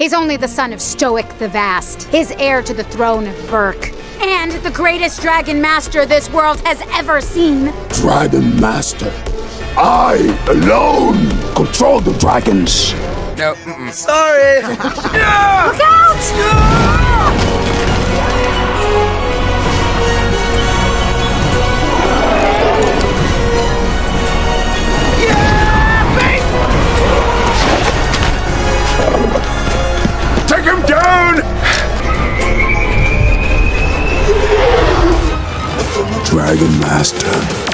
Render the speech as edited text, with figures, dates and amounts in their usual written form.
He's only the son of Stoic the Vast, his heir to the throne of Berk, and the greatest dragon master this world has ever seen. Dragon Master. I alone control the dragons. No, sorry. Look out! Take him down! Dragon Master.